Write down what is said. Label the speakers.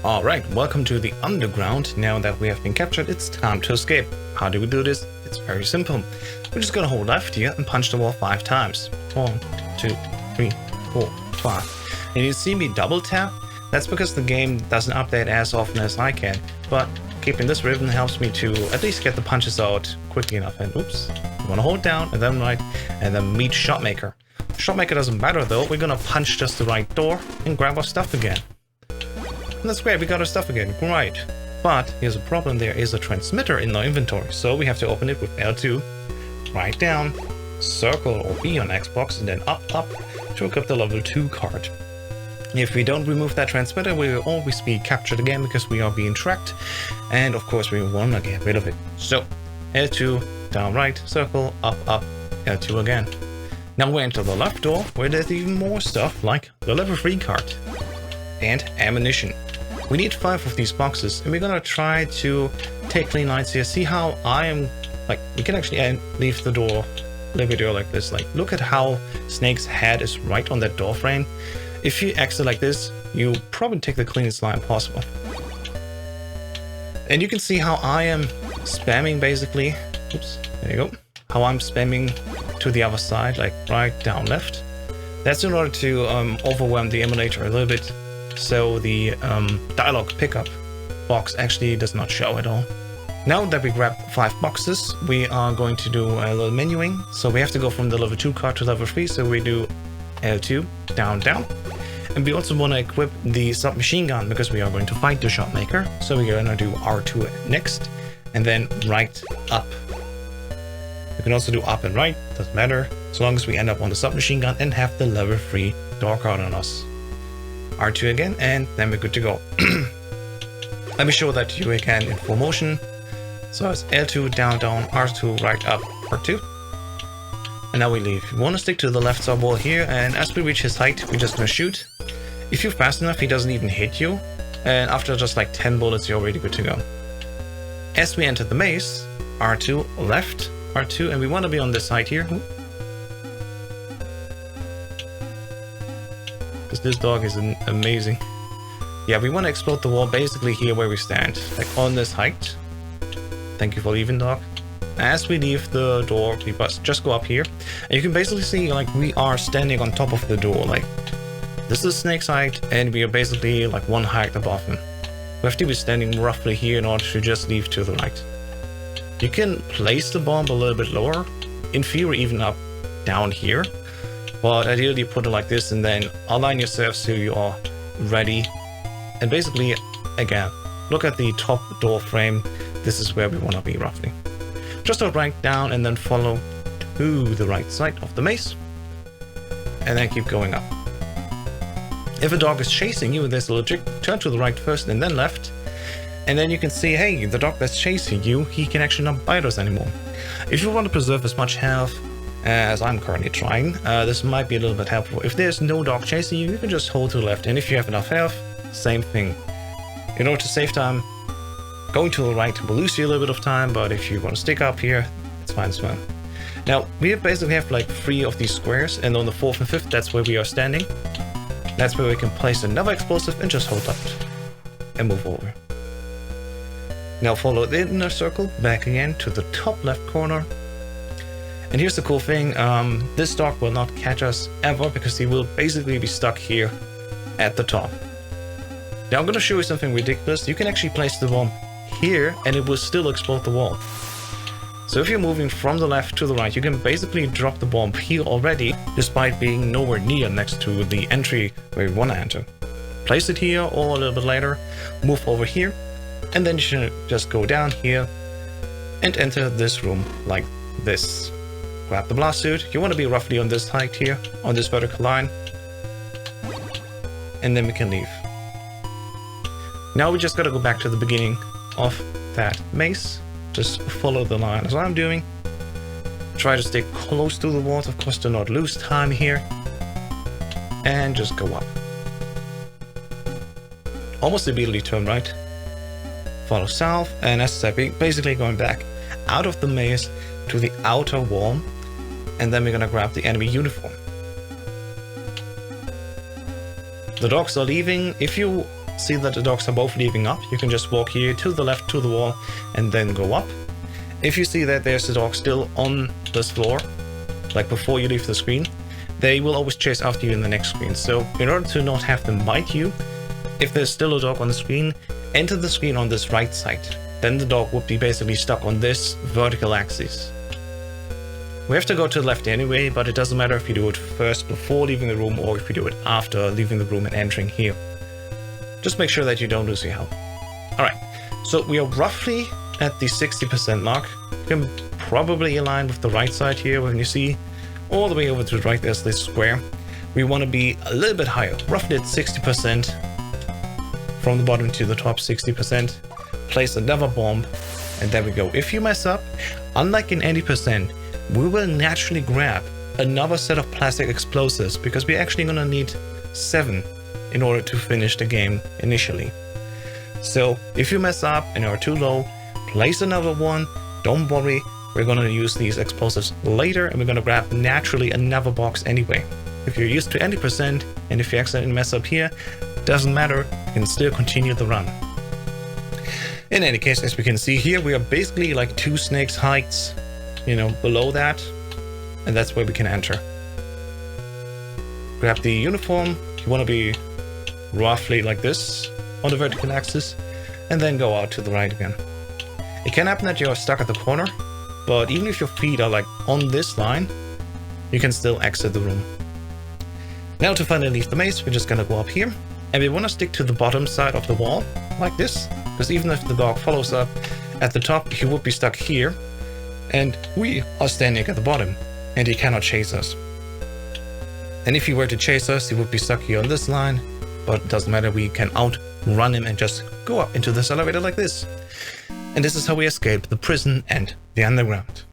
Speaker 1: Alright, welcome to the underground. Now that we have been captured, it's time to escape. How do we do this? It's very simple. We're just gonna hold left here and punch the wall 5 times. 1, 2, 3, 4, 5. And you see me double tap? That's because the game doesn't update as often as I can, but keeping this ribbon helps me to at least get the punches out quickly enough. And oops, you wanna hold down and then right, and then meet Shotmaker. Shotmaker doesn't matter though, we're gonna punch just the right door and grab our stuff again. And that's great, we got our stuff again, great. But here's a problem, there is a transmitter in our inventory, so we have to open it with L2, right down, circle or B on Xbox, and then up to equip the level 2 card. If we don't remove that transmitter, we will always be captured again because we are being tracked, and of course we wanna get rid of it. So L2, down right, circle, up, L2 again. Now we enter the left door, where there's even more stuff like the level 3 card and ammunition. We need 5 of these boxes, and we're gonna try to take clean lines here. See how I am, like, we can actually leave the door a little bit like this. Like, look at how Snake's head is right on that door frame. If you exit like this, you probably take the cleanest line possible. And you can see how I am spamming basically. Oops, there you go. How I'm spamming to the other side, like right, down, left. That's in order to overwhelm the emulator a little bit, so the dialogue pickup box actually does not show at all. Now that we grabbed 5 boxes, we are going to do a little menuing. So we have to go from the level 2 card to level 3, so we do L2, down, down. And we also want to equip the submachine gun because we are going to fight the Shotmaker. So we're going to do R2 next, and then right, up. We can also do up and right, doesn't matter, as long as we end up on the submachine gun and have the level 3 door card on us. R2 again, and then we're good to go. Let me show that to you again in full motion. So it's L2, down, down, R2, right, up, R2. And now we leave. We want to stick to the left side wall here, and as we reach his height, we're just gonna shoot. If you're fast enough, he doesn't even hit you, and after just like 10 bullets, you're already good to go. As we enter the maze, R2, left, R2, and we want to be on this side here. Because this dog is amazing. Yeah, we want to explode the wall basically here where we stand, like on this height. Thank you for leaving, dog. As we leave the door, we just go up here, and you can basically see like we are standing on top of the door. Like, this is Snake's height, and we are basically like 1 height above him. We have to be standing roughly here in order to just leave to the right. You can place the bomb a little bit lower, in theory even up down here, but ideally put it like this and then align yourself so you are ready. And basically, again, look at the top door frame. This is where we want to be roughly. Just go right down and then follow to the right side of the maze, and then keep going up. If a dog is chasing you, there's a little trick. Turn to the right first and then left, and then you can see, hey, the dog that's chasing you, he can actually not bite us anymore. If you want to preserve as much health as I'm currently trying, this might be a little bit helpful. If there's no dog chasing you, you can just hold to the left, and if you have enough health, same thing. In order to save time, going to the right will lose you a little bit of time, but if you want to stick up here, it's fine as well. Now, we basically have like 3 of these squares, and on the 4th and 5th, that's where we are standing. That's where we can place another explosive and just hold up and move over. Now follow the inner circle back again to the top left corner. And here's the cool thing, this dog will not catch us ever because he will basically be stuck here at the top. Now I'm going to show you something ridiculous. You can actually place the bomb here and it will still explode the wall. So if you're moving from the left to the right, you can basically drop the bomb here already, despite being nowhere near next to the entry where you want to enter. Place it here or a little bit later, move over here, and then you should just go down here and enter this room like this. Grab the blast suit. You want to be roughly on this height here, on this vertical line, and then we can leave. Now we just gotta go back to the beginning of that maze. Just follow the line as I'm doing. Try to stay close to the walls, of course, to not lose time here. And just go up. Almost immediately turn right. Follow south, and as I said, basically going back out of the maze to the outer wall. And then we're gonna grab the enemy uniform. The dogs are leaving. If you see that the dogs are both leaving up, you can just walk here to the left to the wall and then go up. If you see that there's a dog still on this floor, like before you leave the screen, they will always chase after you in the next screen. So in order to not have them bite you, if there's still a dog on the screen, enter the screen on this right side. Then the dog would be basically stuck on this vertical axis. We have to go to the left anyway, but it doesn't matter if you do it first before leaving the room or if you do it after leaving the room and entering here. Just make sure that you don't lose your health. Alright, so we are roughly at the 60% mark. You can probably align with the right side here when you see all the way over to the right there's this square. We want to be a little bit higher, roughly at 60%. From the bottom to the top, 60%. Place another bomb, and there we go. If you mess up, unlike in 80%, we will naturally grab another set of plastic explosives because we're actually going to need 7 in order to finish the game initially. So if you mess up and are too low, place another one. Don't worry, we're going to use these explosives later and we're going to grab naturally another box anyway. If you're used to 80% and if you accidentally mess up here, doesn't matter, you can still continue the run. In any case, as we can see here, we are basically like 2 snakes heights, below that, and that's where we can enter. Grab the uniform. You want to be roughly like this on the vertical axis, and then go out to the right again. It can happen that you're stuck at the corner, but even if your feet are like on this line, you can still exit the room. Now to finally leave the maze, we're just gonna go up here, and we want to stick to the bottom side of the wall, like this, because even if the dog follows up at the top, he would be stuck here, and we are standing at the bottom, and he cannot chase us. And if he were to chase us, he would be stuck here on this line, but it doesn't matter, we can outrun him and just go up into this elevator like this. And this is how we escape the prison and the underground.